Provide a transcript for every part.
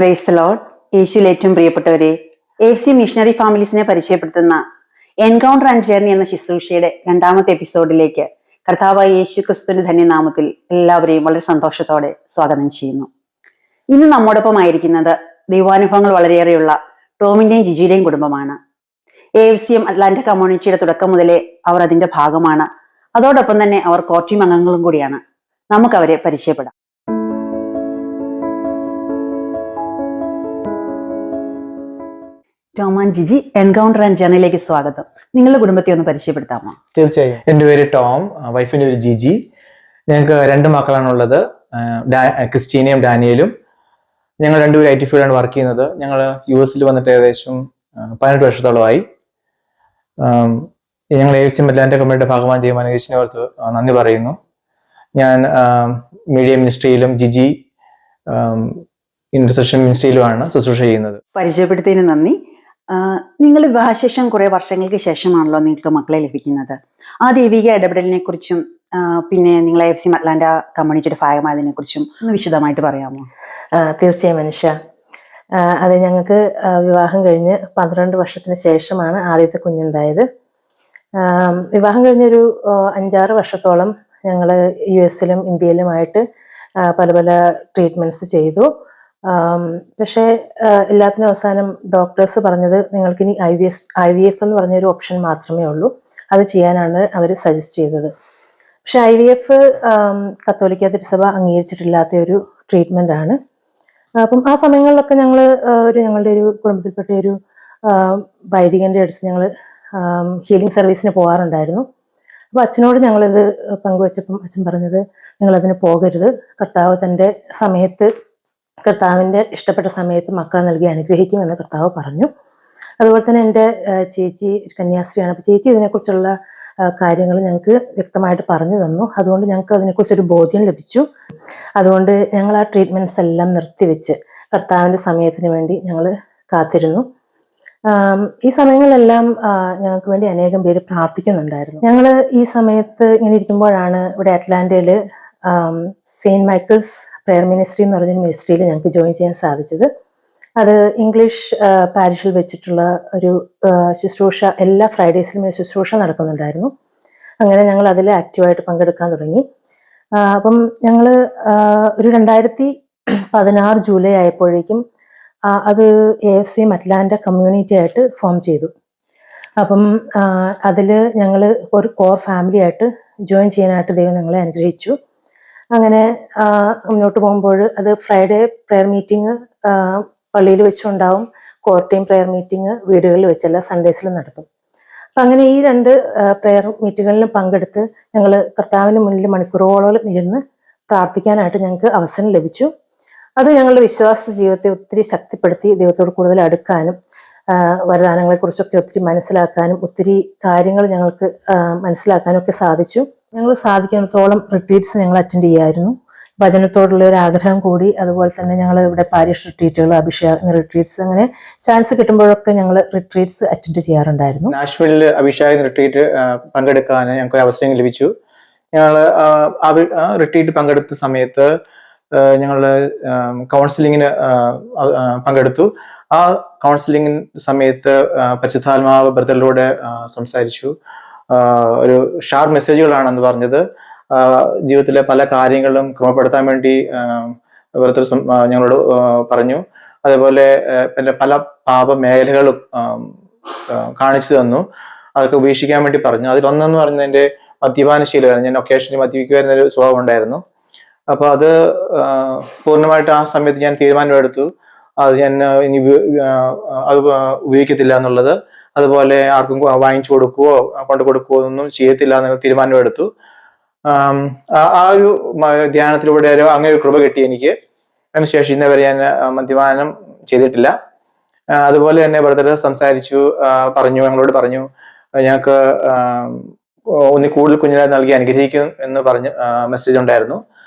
Praise the Lord. യേശുവിൽ ഏറ്റവും പ്രിയപ്പെട്ടവരെ, AFC മിഷണറി ഫാമിലീസിനെ പരിചയപ്പെടുത്തുന്ന എൻകൗണ്ടർ ആൻഡ് ജേർണി എന്ന ശുശ്രൂഷയുടെ രണ്ടാമത്തെ എപ്പിസോഡിലേക്ക് കർത്താവായ യേശു ക്രിസ്തുവിന്റെ ധന്യനാമത്തിൽ എല്ലാവരെയും വളരെ സന്തോഷത്തോടെ സ്വാഗതം ചെയ്യുന്നു. ഇന്ന് നമ്മോടൊപ്പം ആയിരിക്കുന്നത് ദൈവാനുഭവങ്ങൾ വളരെയേറെയുള്ള ടോമിന്റെയും ജിജിയുടെയും കുടുംബമാണ്. AFCM അറ്റ്ലാന്റ കമ്മ്യൂണിറ്റിയുടെ തുടക്കം മുതലേ അവർ അതിന്റെ ഭാഗമാണ്. അതോടൊപ്പം തന്നെ അവർ കോർ ടീം അംഗങ്ങളും കൂടിയാണ്. നമുക്ക് അവരെ പരിചയപ്പെടാം. Tom and Jiji, encounter and ജേർണിയിലേക്ക് സ്വാഗതം. നിങ്ങളുടെ കുടുംബത്തെ ഒന്ന് പരിചയപ്പെടുത്താമോ? തീർച്ചയായും. എൻ്റെ പേര് ടോം, വൈഫിൻ്റെ പേര് ജിജി. ഞങ്ങൾക്ക് 2 മക്കളാണുള്ളത്, ക്രിസ്റ്റീനയും ഡാനിയലും. ഞങ്ങൾ 2 പേരും IT ഫീൽഡാണ് വർക്ക് ചെയ്യുന്നത്. ഞങ്ങൾ US വന്നിട്ട് ഏകദേശം 18 വർഷത്തോളമായി. ഞങ്ങൾ AFC അറ്റ്ലാന്റ കമ്മ്യൂണിറ്റിയുടെ ഭാഗമായ ദൈവമാനുഗ്രഹിച്ചതിനെ ഓർത്ത് നന്ദി പറയുന്നു. ഞാൻ മീഡിയ മിനിസ്ട്രിയിലും ജിജി ഇന്റർസെഷൻ മിനിസ്ട്രിയിലുമാണ് ശുശ്രൂഷ ചെയ്യുന്നത്. പരിചയപ്പെടുത്തിയതിന് നന്ദി. നിങ്ങൾ വിവാഹശേഷം കുറെ വർഷങ്ങൾക്ക് ശേഷമാണല്ലോ നിങ്ങൾക്ക് മക്കളെ ലഭിക്കുന്നത്. ആ ദൈവിക ഇടപെടലിനെ കുറിച്ചും പിന്നെ നിങ്ങൾ AFC അറ്റ്ലാന്റ കമ്മ്യൂണിറ്റിയുടെ ഭാഗമായതിനെ കുറിച്ചും ഒന്ന് വിശദമായിട്ട് പറയാമോ? തീർച്ചയായും മനുഷ്യ. അത് ഞങ്ങൾക്ക് വിവാഹം കഴിഞ്ഞ് 12 വർഷത്തിന് ശേഷമാണ് ആദ്യത്തെ കുഞ്ഞുണ്ടായത്. വിവാഹം കഴിഞ്ഞൊരു 5-6 വർഷത്തോളം ഞങ്ങൾ US ഇന്ത്യയിലുമായിട്ട് പല പല ട്രീറ്റ്മെന്റ്സ് ചെയ്തു. പക്ഷേ എല്ലാത്തിനും അവസാനം ഡോക്ടേഴ്സ് പറഞ്ഞത് നിങ്ങൾക്കിനി IVF എന്ന് പറഞ്ഞൊരു ഓപ്ഷൻ മാത്രമേ ഉള്ളൂ. അത് ചെയ്യാനാണ് അവർ സജസ്റ്റ് ചെയ്തത്. പക്ഷെ IVF കത്തോലിക്ക തിരുസഭ അംഗീകരിച്ചിട്ടില്ലാത്ത ഒരു ട്രീറ്റ്മെന്റ് ആണ്. അപ്പം ആ സമയങ്ങളിലൊക്കെ ഞങ്ങളുടെ ഒരു കുടുംബത്തിൽപ്പെട്ട ഒരു വൈദികന്റെ അടുത്ത് ഞങ്ങൾ ഹീലിംഗ് സർവീസിന് പോകാറുണ്ടായിരുന്നു. അപ്പോൾ അച്ഛനോട് ഞങ്ങളിത് പങ്കുവച്ചപ്പം അച്ഛൻ പറഞ്ഞത് നിങ്ങളതിന് പോകരുത്, കർത്താവ് തൻ്റെ സമയത്ത് കർത്താവിൻ്റെ ഇഷ്ടപ്പെട്ട സമയത്ത് മക്കളെ നൽകി അനുഗ്രഹിക്കുമെന്ന് കർത്താവ് പറഞ്ഞു. അതുപോലെ തന്നെ എൻ്റെ ചേച്ചി ഒരു കന്യാസ്ത്രീയാണ്. അപ്പോൾ ചേച്ചി ഇതിനെക്കുറിച്ചുള്ള കാര്യങ്ങൾ ഞങ്ങൾക്ക് വ്യക്തമായിട്ട് പറഞ്ഞു തന്നു. അതുകൊണ്ട് ഞങ്ങൾക്ക് അതിനെക്കുറിച്ചൊരു ബോധ്യം ലഭിച്ചു. അതുകൊണ്ട് ഞങ്ങൾ ആ ട്രീറ്റ്മെൻറ്റ്സ് എല്ലാം നിർത്തിവെച്ച് കർത്താവിൻ്റെ സമയത്തിന് വേണ്ടി ഞങ്ങൾ കാത്തിരുന്നു. ഈ സമയങ്ങളിലെല്ലാം ഞങ്ങൾക്ക് വേണ്ടി അനേകം പേര് പ്രാർത്ഥിക്കുന്നുണ്ടായിരുന്നു. ഞങ്ങൾ ഈ സമയത്ത് ഇങ്ങനെ ഇരിക്കുമ്പോഴാണ് ഇവിടെ അറ്റ്ലാന്റയിൽ സെയിൻറ്റ് മൈക്കിൾസ് പ്രെയർ മിനിസ്ട്രി എന്ന് പറഞ്ഞൊരു മിനിസ്ട്രിയിൽ ഞങ്ങൾക്ക് ജോയിൻ ചെയ്യാൻ സാധിച്ചത്. അത് ഇംഗ്ലീഷ് പാരിഷിൽ വെച്ചിട്ടുള്ള ഒരു ശുശ്രൂഷ, എല്ലാ ഫ്രൈഡേസിലും ഒരു ശുശ്രൂഷ നടക്കുന്നുണ്ടായിരുന്നു. അങ്ങനെ ഞങ്ങൾ അതിൽ ആക്റ്റീവായിട്ട് പങ്കെടുക്കാൻ തുടങ്ങി. അപ്പം ഞങ്ങൾ ഒരു 2016 ജൂലൈ ആയപ്പോഴേക്കും അത് AFC അറ്റ്ലാന്റ കമ്മ്യൂണിറ്റി ആയിട്ട് ഫോം ചെയ്തു. അപ്പം അതിൽ ഞങ്ങൾ ഒരു കോർ ഫാമിലി ആയിട്ട് ജോയിൻ ചെയ്യാനായിട്ട് ദൈവം ഞങ്ങളെ അനുഗ്രഹിച്ചു. അങ്ങനെ മുന്നോട്ട് പോകുമ്പോൾ അത് ഫ്രൈഡേ പ്രെയർ മീറ്റിംഗ് പള്ളിയിൽ വെച്ചുണ്ടാവും, കോർ ടീം പ്രെയർ മീറ്റിംഗ് വീടുകളിൽ വെച്ചല്ല സൺഡേസിലും നടത്തും. അപ്പം അങ്ങനെ ഈ 2 പ്രെയർ മീറ്റിങ്ങുകളിലും പങ്കെടുത്ത് ഞങ്ങൾ കർത്താവിന് മുന്നിൽ മണിക്കൂറുകളോളം ഇരുന്ന് പ്രാർത്ഥിക്കാനായിട്ട് ഞങ്ങൾക്ക് അവസരം ലഭിച്ചു. അത് ഞങ്ങളുടെ വിശ്വാസ ജീവിതത്തെ ഒത്തിരി ശക്തിപ്പെടുത്തി ദൈവത്തോട് കൂടുതൽ അടുക്കാനും വരദാനങ്ങളെക്കുറിച്ചൊക്കെ ഒത്തിരി മനസ്സിലാക്കാനും ഒത്തിരി കാര്യങ്ങൾ ഞങ്ങൾക്ക് മനസ്സിലാക്കാനും ഒക്കെ സാധിച്ചു. ഞങ്ങൾ സാധിക്കുന്നിടത്തോളം റിട്രീറ്റ്സ് ഞങ്ങൾ അറ്റൻഡ് ചെയ്യായിരുന്നു. വചനത്തോടുള്ള ഒരു ആഗ്രഹം കൂടി. അതുപോലെ തന്നെ ഞങ്ങൾ ഇവിടെ പാരിഷ് റിട്രീറ്റുകൾ, അഭിഷേക റിട്രീറ്റ്സ്, അങ്ങനെ ചാൻസ് കിട്ടുമ്പോഴൊക്കെ ഞങ്ങൾ റിട്രീറ്റ്സ് അറ്റൻഡ് ചെയ്യാറുണ്ടായിരുന്നു. നാഷ്വില്ലിൽ അഭിഷേക റിട്രീറ്റ് പങ്കെടുക്കാൻ ഞങ്ങൾക്ക് ഒരു അവസരം ലഭിച്ചു. ഞങ്ങൾ റിട്രീറ്റ് പങ്കെടുത്ത സമയത്ത് ഞങ്ങൾ കൗൺസിലിങ്ങിന് പങ്കെടുത്തു. ആ കൗൺസിലിംഗ് സമയത്ത് പരിശുദ്ധാത്മാവ് ബ്രദറിലൂടെ സംസാരിച്ചു. ഒരു ഷാർപ്പ് മെസ്സേജുകളാണെന്ന് പറഞ്ഞത്. ജീവിതത്തിലെ പല കാര്യങ്ങളും ക്രമപ്പെടുത്താൻ വേണ്ടി ബ്രദർ ഞങ്ങളോട് പറഞ്ഞു. അതേപോലെ എൻ്റെ പല പാപ മേഖലകളും കാണിച്ചു തന്നു. അതൊക്കെ ഉപേക്ഷിക്കാൻ വേണ്ടി പറഞ്ഞു. അതിലൊന്നെന്ന് പറയുന്നത് എൻ്റെ മദ്യപാനശീലമായിരുന്നു. ഞാൻ ഒക്കേഷനിൽ മദ്യപിക്കുമായിരുന്നൊരു സ്വഭാവം ഉണ്ടായിരുന്നു. അപ്പോൾ അത് പൂർണ്ണമായിട്ട് ആ സമയത്ത് ഞാൻ തീരുമാനമെടുത്തു, അത് ഞാൻ ഇനി അത് ഉപയോഗിക്കത്തില്ല എന്നുള്ളത്. അതുപോലെ ആർക്കും വാങ്ങിച്ചു കൊടുക്കുകയോ കൊണ്ട് കൊടുക്കുകയോ ഒന്നും ചെയ്യത്തില്ല എന്നുള്ള തീരുമാനമെടുത്തു. ആ ഒരു ധ്യാനത്തിലൂടെ അങ്ങനെ ഒരു കൃപ കിട്ടി എനിക്ക്. അതിനുശേഷം ഇന്നേവരെ ഞാൻ മദ്യപാനം ചെയ്തിട്ടില്ല. അതുപോലെ തന്നെ ബ്രദർ സംസാരിച്ചു, ഞങ്ങളോട് പറഞ്ഞു ഞങ്ങൾക്ക് കൂടുതൽ കുഞ്ഞിനെ നൽകി അനുഗ്രഹിക്കും എന്ന് പറഞ്ഞ് മെസ്സേജ് ഉണ്ടായിരുന്നു.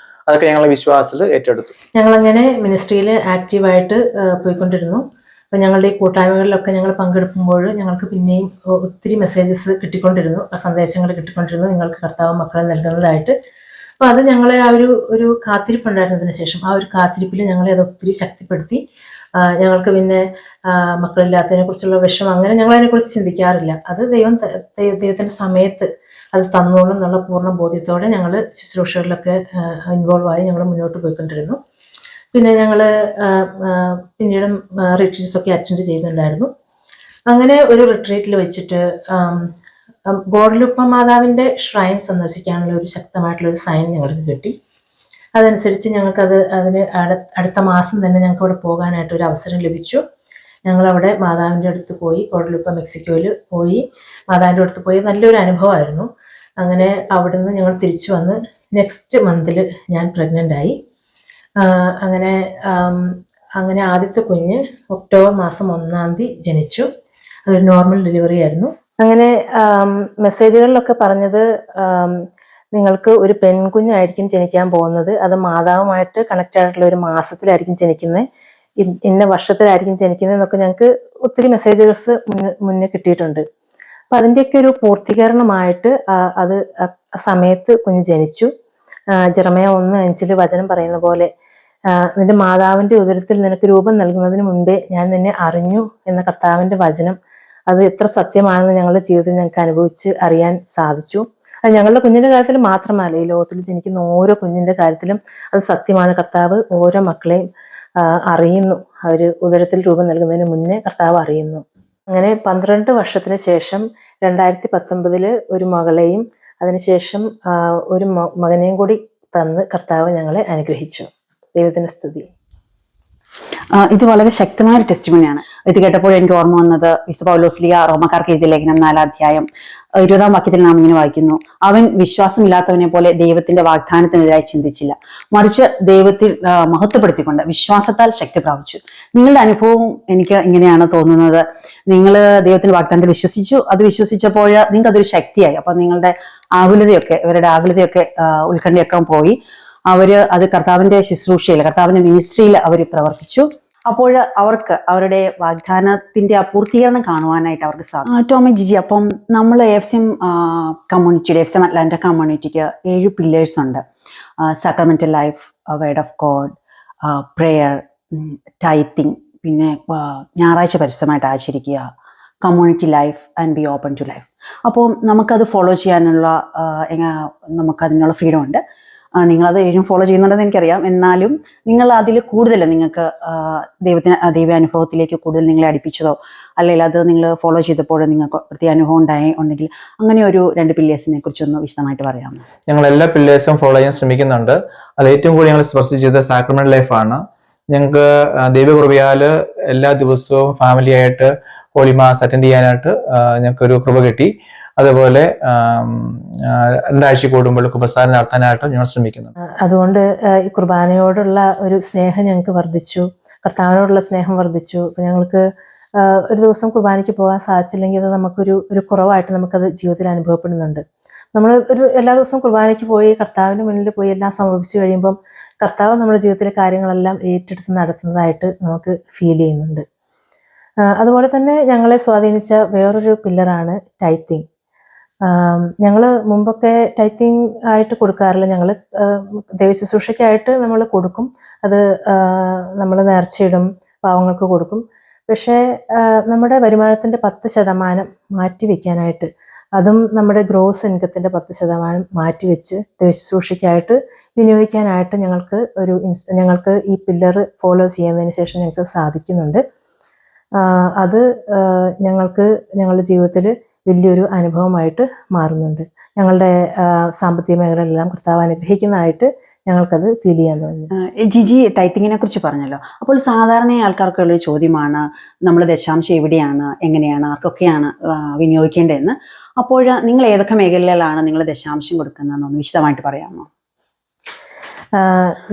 അതൊക്കെ ഞങ്ങൾ വിശ്വാസത്തിൽ ഏറ്റെടുത്തു. ഞങ്ങളങ്ങനെ മിനിസ്ട്രിയിൽ ആക്റ്റീവായിട്ട് പോയിക്കൊണ്ടിരുന്നു. അപ്പം ഞങ്ങളുടെ ഈ കൂട്ടായ്മകളിലൊക്കെ ഞങ്ങൾ പങ്കെടുക്കുമ്പോൾ ഞങ്ങൾക്ക് പിന്നെയും ഒത്തിരി മെസ്സേജസ് കിട്ടിക്കൊണ്ടിരുന്നു, സന്ദേശങ്ങൾ കിട്ടിക്കൊണ്ടിരുന്നു, നിങ്ങൾക്ക് കർത്താവ് മക്കളെ നൽകുന്നതായിട്ട്. അപ്പോൾ അത് ഞങ്ങളെ ആ ഒരു കാത്തിരിപ്പുണ്ടായിരുന്നതിന് ശേഷം ആ ഒരു കാത്തിരിപ്പിൽ ഞങ്ങളെ അത് ഒത്തിരി ശക്തിപ്പെടുത്തി. ഞങ്ങൾക്ക് പിന്നെ മക്കളില്ലാത്തതിനെ കുറിച്ചുള്ള വിഷമം അങ്ങനെ ഞങ്ങൾ അതിനെക്കുറിച്ച് ചിന്തിക്കാറില്ല. അത് ദൈവത്തിൻ്റെ സമയത്ത് അത് തന്നോളും എന്നുള്ള പൂർണ്ണ ബോധ്യത്തോടെ ഞങ്ങൾ ശുശ്രൂഷകളിലൊക്കെ ഇൻവോൾവ് ആയി ഞങ്ങൾ മുന്നോട്ട് പോയിക്കൊണ്ടിരുന്നു. പിന്നെ ഞങ്ങൾ പിന്നീട് റിട്രീറ്റ്സ് ഒക്കെ അറ്റൻഡ് ചെയ്യുന്നുണ്ടായിരുന്നു. അങ്ങനെ ഒരു റിട്രീറ്റിൽ വെച്ചിട്ട് ഗോഡലുപ്പ മാതാവിൻ്റെ ഷ്രൈൻ സന്ദർശിക്കാനുള്ള ഒരു ശക്തമായിട്ടുള്ള ഒരു സൈൻ ഞങ്ങൾക്ക് കിട്ടി. അതനുസരിച്ച് അതിന് അടുത്ത മാസം തന്നെ ഞങ്ങൾക്ക് അവിടെ പോകാനായിട്ട് ഒരു അവസരം ലഭിച്ചു. ഞങ്ങളവിടെ മാതാവിൻ്റെ അടുത്ത് പോയി, ഗോഡലുപ്പ മെക്സിക്കോയിൽ പോയി മാതാവിൻ്റെ അടുത്ത് പോയി. നല്ലൊരു അനുഭവമായിരുന്നു. അങ്ങനെ അവിടുന്ന് ഞങ്ങൾ തിരിച്ചു വന്ന് നെക്സ്റ്റ് മന്തിൽ ഞാൻ പ്രഗ്നൻ്റ് ആയി. അങ്ങനെ ആദ്യത്തെ കുഞ്ഞ് ഒക്ടോബർ മാസം 1-ാം തീയതി ജനിച്ചു. അതൊരു നോർമൽ ഡെലിവറി ആയിരുന്നു. അങ്ങനെ മെസ്സേജുകളിലൊക്കെ പറഞ്ഞത് നിങ്ങൾക്ക് ഒരു പെൺകുഞ്ഞായിരിക്കും ജനിക്കാൻ പോകുന്നത്, അത് മാതാവുമായിട്ട് കണക്റ്റ് ആയിട്ടുള്ള ഒരു മാസത്തിലായിരിക്കും ജനിക്കുന്നത്, ഇന്ന വർഷത്തിലായിരിക്കും ജനിക്കുന്നത് എന്നൊക്കെ ഞങ്ങൾക്ക് ഒത്തിരി മെസ്സേജസ് മുന്നേ കിട്ടിയിട്ടുണ്ട്. അപ്പം അതിൻ്റെയൊക്കെ ഒരു പൂർത്തീകരണമായിട്ട് അത് സമയത്ത് കുഞ്ഞ് ജനിച്ചു. ജെറമയ 1:5 വചനം പറയുന്ന പോലെ നിന്റെ മാതാവിൻ്റെ ഉദരത്തിൽ നിനക്ക് രൂപം നൽകുന്നതിന് മുൻപേ ഞാൻ നിന്നെ അറിഞ്ഞു എന്ന കർത്താവിൻ്റെ വചനം അത് എത്ര സത്യമാണെന്ന് ഞങ്ങളുടെ ജീവിതത്തിൽ ഞങ്ങൾക്ക് അനുഭവിച്ച് അറിയാൻ സാധിച്ചു. അത് ഞങ്ങളുടെ കുഞ്ഞിൻ്റെ കാര്യത്തിൽ മാത്രമല്ല, ഈ ലോകത്തിൽ ജനിക്കുന്ന ഓരോ കുഞ്ഞിൻ്റെ കാര്യത്തിലും അത് സത്യമാണ്. കർത്താവ് ഓരോ മക്കളെയും അറിയുന്നു. അവർ ഉദരത്തിൽ രൂപം നൽകുന്നതിന് മുന്നേ കർത്താവ് അറിയുന്നു. അങ്ങനെ 12 വർഷത്തിന് ശേഷം 2019 ഒരു മകളെയും അതിനുശേഷം ഒരു മകനെയും കൂടി തന്ന് കർത്താവ് ഞങ്ങളെ അനുഗ്രഹിച്ചു. ദൈവത്തിന് സ്തുതി. ഇത് വളരെ ശക്തമായ ഒരു ടെസ്റ്റിമണിയാണ്. ഇത് കേട്ടപ്പോൾ എനിക്ക് ഓർമ്മ വന്നത് വിശുദ്ധ പൗലോസ്ലീഹ റോമക്കാർക്ക് എഴുതിയ ലേഖനം 4-ാം അധ്യായം 20-ാം വാക്യത്തിൽ നാം ഇങ്ങനെ വായിക്കുന്നു: അവൻ വിശ്വാസമില്ലാത്തവനെ പോലെ ദൈവത്തിന്റെ വാഗ്ദാനത്തിനെതിരായി ചിന്തിച്ചില്ല, മറിച്ച് ദൈവത്തിൽ മഹത്വപ്പെടുത്തിക്കൊണ്ട് വിശ്വാസത്താൽ ശക്തി പ്രാപിച്ചു. നിങ്ങളുടെ അനുഭവവും എനിക്ക് ഇങ്ങനെയാണ് തോന്നുന്നത്. നിങ്ങൾ ദൈവത്തിന്റെ വാഗ്ദാനത്തിൽ വിശ്വസിച്ചു, അത് വിശ്വസിച്ചപ്പോൾ നിങ്ങൾക്ക് അതൊരു ശക്തിയായി. അപ്പൊ നിങ്ങളുടെ ആകുലതയൊക്കെ, ഇവരുടെ ആകുലതയൊക്കെ ഉത്കണ്ഠയൊക്കെ പോയി. അവര് അത് കർത്താവിന്റെ ശുശ്രൂഷയിൽ, കർത്താവിന്റെ മിനിസ്ട്രിയിൽ അവർ പ്രവർത്തിച്ചു. അപ്പോൾ അവർക്ക് അവരുടെ വാഗ്ദാനത്തിന്റെ ആ പൂർത്തീകരണം കാണുവാനായിട്ട് അവർക്ക് സാധിക്കും. ടോമി ജിജി, അപ്പം നമ്മൾ AFCM കമ്മ്യൂണിറ്റിയുടെ, AFCM അറ്റ്ലാന്റ കമ്മ്യൂണിറ്റിക്ക് 7 പില്ലേഴ്സ് ഉണ്ട്. Sacramental life, word of God, prayer, tithing, പിന്നെ ഞായറാഴ്ച പരിശുദ്ധമായിട്ട് ആചരിക്കുക, community life and be open to life. അപ്പോൾ നമുക്കത് ഫോളോ ചെയ്യാനുള്ള നമുക്കതിനുള്ള ഫ്രീഡം ഉണ്ട്. നിങ്ങളത് ഫോളോ ചെയ്യുന്നുണ്ടെന്ന് എനിക്കറിയാം. എന്നാലും നിങ്ങൾ അതിൽ കൂടുതൽ നിങ്ങൾക്ക് ദൈവാനുഭവത്തിലേക്ക് കൂടുതൽ നിങ്ങളെ അടുപ്പിച്ചതോ അല്ലെങ്കിൽ അത് നിങ്ങൾ ഫോളോ ചെയ്തപ്പോൾ നിങ്ങൾക്ക് പ്രത്യേക അനുഭവം ഉണ്ടെങ്കിൽ അങ്ങനെ ഒരു 2 പില്ലേഴ്സിനെ കുറിച്ചൊന്ന് വിശദമായിട്ട് പറയാമോ? ഞങ്ങൾ എല്ലാ പില്ലേഴ്സും ഫോളോ ചെയ്യാൻ ശ്രമിക്കുന്നുണ്ട്. അതിൽ ഏറ്റവും കൂടുതൽ ഞങ്ങൾ സ്പർശിച്ചത് സാക്രമെന്റ് ലൈഫാണ്. ഞങ്ങൾക്ക് ദൈവകൃപയാൽ എല്ലാ ദിവസവും ഫാമിലി ആയിട്ട് ഹോളി മാസ് അറ്റൻഡ് ചെയ്യാനായിട്ട് ഞങ്ങൾക്കൊരു കൃപ കിട്ടി. അതുപോലെ 2 ആഴ്ച കൂടുമ്പോൾ കുമ്പസാരം നടത്താനായിട്ട് ഞങ്ങൾ ശ്രമിക്കുന്നുണ്ട്. അതുകൊണ്ട് ഈ കുർബാനയോടുള്ള ഒരു സ്നേഹം ഞങ്ങൾക്ക് വർദ്ധിച്ചു, കർത്താവിനോടുള്ള സ്നേഹം വർദ്ധിച്ചു. അപ്പം ഞങ്ങൾക്ക് ഒരു ദിവസം കുർബാനയ്ക്ക് പോകാൻ സാധിച്ചില്ലെങ്കിൽ അത് നമുക്കൊരു കുറവായിട്ട് നമുക്കത് ജീവിതത്തിൽ അനുഭവപ്പെടുന്നുണ്ട്. നമ്മൾ എല്ലാ ദിവസവും കുർബാനയ്ക്ക് പോയി കർത്താവിന് മുന്നിൽ പോയി എല്ലാം സമർപ്പിച്ച് കഴിയുമ്പം കർത്താവ് നമ്മുടെ ജീവിതത്തിലെ കാര്യങ്ങളെല്ലാം ഏറ്റെടുത്ത് നടത്തുന്നതായിട്ട് നമുക്ക് ഫീൽ ചെയ്യുന്നുണ്ട്. അതുപോലെ തന്നെ ഞങ്ങളെ സ്വാധീനിച്ച വേറൊരു പില്ലറാണ് ടൈത്തിങ്. ഞങ്ങൾ മുമ്പൊക്കെ ടൈത്തിങ് ആയിട്ട് കൊടുക്കാറില്ല. ഞങ്ങൾ ദൈവശുശ്രൂഷയ്ക്കായിട്ട് നമ്മൾ കൊടുക്കും, അത് നമ്മൾ നേർച്ചയിടും, പാവങ്ങൾക്ക് കൊടുക്കും. പക്ഷേ നമ്മുടെ വരുമാനത്തിൻ്റെ 10% മാറ്റിവെക്കാനായിട്ട്, അതും നമ്മുടെ ഗ്രോസ് ഇൻകത്തിൻ്റെ 10% മാറ്റിവെച്ച് ദൈവശുശ്രൂഷയ്ക്കായിട്ട് വിനിയോഗിക്കാനായിട്ട് ഞങ്ങൾക്ക് ഈ പില്ലർ ഫോളോ ചെയ്യുന്നതിന് ശേഷം ഞങ്ങൾക്ക് സാധിക്കുന്നുണ്ട്. അത് ഞങ്ങളുടെ ജീവിതത്തിൽ വലിയൊരു അനുഭവമായിട്ട് മാറുന്നുണ്ട്. ഞങ്ങളുടെ സാമ്പത്തിക മേഖലയിലെല്ലാം കർത്താവ് അനുഗ്രഹിക്കുന്നതായിട്ട് ഞങ്ങൾക്കത് ഫീൽ ചെയ്യാൻ തോന്നുന്നു. ജിജി ടൈത്തിങ്ങിനെ കുറിച്ച് പറഞ്ഞല്ലോ. അപ്പോൾ സാധാരണ ആൾക്കാർക്കുള്ളൊരു ചോദ്യമാണ്, നമ്മൾ ദശാംശം എവിടെയാണ്, എങ്ങനെയാണ്, ആർക്കൊക്കെയാണ് വിനിയോഗിക്കേണ്ടതെന്ന്. അപ്പോൾ നിങ്ങൾ ഏതൊക്കെ മേഖലകളിലാണ് നിങ്ങൾ ദശാംശം കൊടുക്കുന്നതെന്നൊന്ന് വിശദമായിട്ട് പറയാമോ?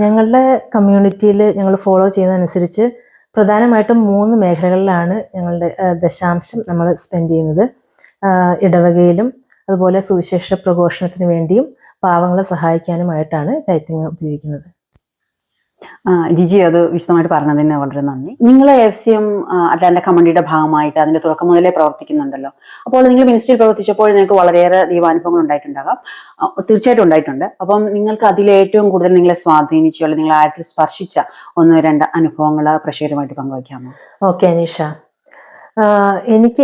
ഞങ്ങളുടെ കമ്മ്യൂണിറ്റിയിൽ ഞങ്ങൾ ഫോളോ ചെയ്യുന്നതനുസരിച്ച് പ്രധാനമായിട്ടും 3 മേഖലകളിലാണ് ഞങ്ങളുടെ ദശാംശം നമ്മൾ സ്പെൻഡ് ചെയ്യുന്നത്. ഇടവകയിലും അതുപോലെ സുവിശേഷ പ്രഘോഷണത്തിന് വേണ്ടിയും പാവങ്ങളെ സഹായിക്കാനുമായിട്ടാണ് ടൈത്തിങ് ഉപയോഗിക്കുന്നത്. ജിജി അത് വിശദമായിട്ട് പറഞ്ഞതിന് വളരെ നന്ദി. നിങ്ങൾ FCM അറ്റ്ലാന്റ കമ്മ്യൂണിറ്റിയുടെ ഭാഗമായിട്ട് അതിന്റെ തുടക്കം മുതലേ പ്രവർത്തിക്കുന്നുണ്ടല്ലോ. അപ്പോൾ നിങ്ങൾ മിനിസ്ട്രിയിൽ പ്രവർത്തിച്ചപ്പോൾ നിങ്ങൾക്ക് വളരെയേറെ ദൈവാനുഭവങ്ങൾ ഉണ്ടായിട്ടുണ്ടാകാം. തീർച്ചയായിട്ടും ഉണ്ടായിട്ടുണ്ട്. അപ്പം നിങ്ങൾക്ക് അതിലേറ്റവും കൂടുതൽ നിങ്ങളെ സ്വാധീനിച്ചു അല്ലെങ്കിൽ നിങ്ങളായിട്ട് സ്പർശിച്ച 1-2 അനുഭവങ്ങൾ പ്രേക്ഷകരുമായിട്ട് പങ്കുവയ്ക്കാമോ? ഓക്കെ അനീഷ,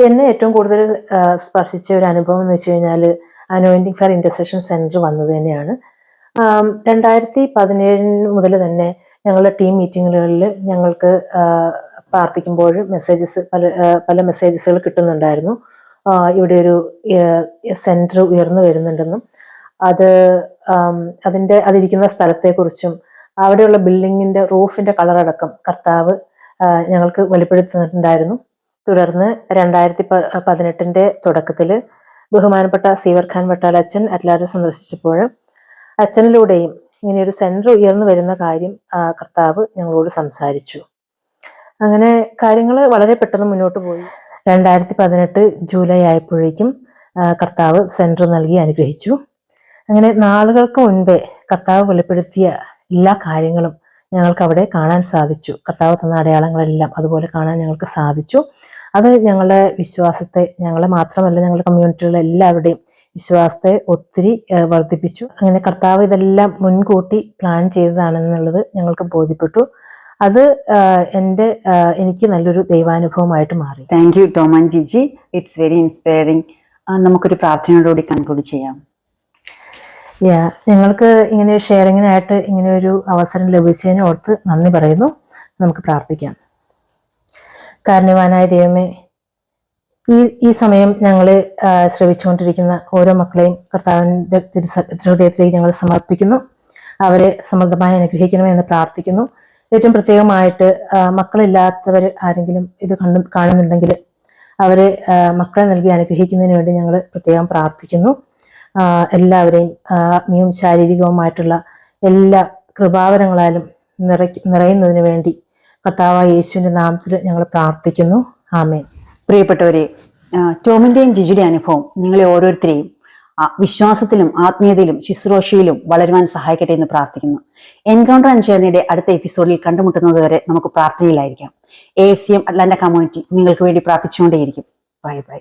എന്നെ ഏറ്റവും കൂടുതൽ സ്പർശിച്ച ഒരു അനുഭവം എന്ന് വെച്ച് കഴിഞ്ഞാൽ അനോയിന്റിംഗ് ഫെയർ ഇന്റർസെഷൻ സെന്റർ വന്നത് തന്നെയാണ്. 2017 മുതൽ തന്നെ ഞങ്ങളുടെ ടീം മീറ്റിങ്ങുകളിൽ ഞങ്ങൾക്ക് പ്രാർത്ഥിക്കുമ്പോൾ പല മെസ്സേജസുകൾ കിട്ടുന്നുണ്ടായിരുന്നു. ഇവിടെ ഒരു സെന്റർ ഉയർന്നു വരുന്നുണ്ടെന്നും അതിരിക്കുന്ന സ്ഥലത്തെക്കുറിച്ചും അവിടെയുള്ള ബിൽഡിങ്ങിന്റെ റൂഫിന്റെ കളറടക്കം കർത്താവ് ഞങ്ങൾക്ക് വെളിപ്പെടുത്തുന്നുണ്ടായിരുന്നു. തുടർന്ന് 2018 തുടക്കത്തിൽ ബഹുമാനപ്പെട്ട സീവർ ഖാൻ വട്ടാൽ അച്ഛൻ അറ്റ്ലാന്റ സന്ദർശിച്ചപ്പോൾ അച്ഛനിലൂടെയും ഇങ്ങനെയൊരു സെന്റർ ഉയർന്നു വരുന്ന കാര്യം കർത്താവ് ഞങ്ങളോട് സംസാരിച്ചു. അങ്ങനെ കാര്യങ്ങൾ വളരെ പെട്ടെന്ന് മുന്നോട്ട് പോയി. 2018 ജൂലൈ ആയപ്പോഴേക്കും കർത്താവ് സെന്റർ നൽകി അനുഗ്രഹിച്ചു. അങ്ങനെ നാളുകൾക്ക് മുൻപേ കർത്താവ് വെളിപ്പെടുത്തിയ എല്ലാ കാര്യങ്ങളും ഞങ്ങൾക്ക് അവിടെ കാണാൻ സാധിച്ചു. കർത്താവ് തന്ന അടയാളങ്ങളെല്ലാം അതുപോലെ കാണാൻ ഞങ്ങൾക്ക് സാധിച്ചു. അത് ഞങ്ങളുടെ വിശ്വാസത്തെ, ഞങ്ങളെ മാത്രമല്ല ഞങ്ങളുടെ കമ്മ്യൂണിറ്റിയിലുള്ള എല്ലാവരുടെയും വിശ്വാസത്തെ ഒത്തിരി വർദ്ധിപ്പിച്ചു. അങ്ങനെ കർത്താവ് ഇതെല്ലാം മുൻകൂട്ടി പ്ലാൻ ചെയ്തതാണെന്നുള്ളത് ഞങ്ങൾക്ക് ബോധ്യപ്പെട്ടു. അത് എനിക്ക് നല്ലൊരു ദൈവാനുഭവമായിട്ട് മാറി. Thank you Tom and Jiji, it's very inspiring. നമുക്കൊരു പ്രാർത്ഥനയോടുകൂടി കൺക്ലൂഡ് ചെയ്യാം. ഞങ്ങൾക്ക് ഇങ്ങനെ ഷെയറിങ്ങിനായിട്ട് ഇങ്ങനെ ഒരു അവസരം ലഭിച്ചതിനെ ഓർത്ത് നന്ദി പറയുന്നു. നമുക്ക് പ്രാർത്ഥിക്കാം. കാരുണ്യവാനായ ദൈവമേ, ഈ സമയം ഞങ്ങളെ ശ്രവിച്ചുകൊണ്ടിരിക്കുന്ന ഓരോ മക്കളെയും കർത്താവിൻ്റെ ഹൃദയത്തിലേക്ക് ഞങ്ങൾ സമർപ്പിക്കുന്നു. അവരെ സമൃദ്ധമായി അനുഗ്രഹിക്കണമെന്ന് പ്രാർത്ഥിക്കുന്നു. ഏറ്റവും പ്രത്യേകമായിട്ട് മക്കളില്ലാത്തവർ ആരെങ്കിലും ഇത് കാണുന്നുണ്ടെങ്കിൽ അവരെ മക്കളെ നൽകി അനുഗ്രഹിക്കുന്നതിന് വേണ്ടി ഞങ്ങൾ പ്രത്യേകം പ്രാർത്ഥിക്കുന്നു. എല്ലാവരെയും ആത്മീയവും ശാരീരികവുമായിട്ടുള്ള എല്ലാ കൃപാവരങ്ങളാലും നിറയുന്നതിന് വേണ്ടി കർത്താവായ യേശുവിന്റെ നാമത്തിൽ ഞങ്ങൾ പ്രാർത്ഥിക്കുന്നു. ആമേൻ. പ്രിയപ്പെട്ടവരെ, ടോമിന്റെയും ജിജിയുടെ അനുഭവം നിങ്ങളെ ഓരോരുത്തരെയും വിശ്വാസത്തിലും ആത്മീയതയിലും ശുശ്രൂഷയിലും വളരുവാൻ സഹായിക്കട്ടെ എന്ന് പ്രാർത്ഥിക്കുന്നു. എൻകൗണ്ടർ ആൻഡ് ജേർണിയുടെ അടുത്ത എപ്പിസോഡിൽ കണ്ടുമുട്ടുന്നത് വരെ നമുക്ക് പ്രാർത്ഥനയിലായിരിക്കാം. AFCM അറ്റ്ലാന്റ കമ്മ്യൂണിറ്റി നിങ്ങൾക്ക് വേണ്ടി പ്രാർത്ഥിച്ചുകൊണ്ടേയിരിക്കും. Bye bye.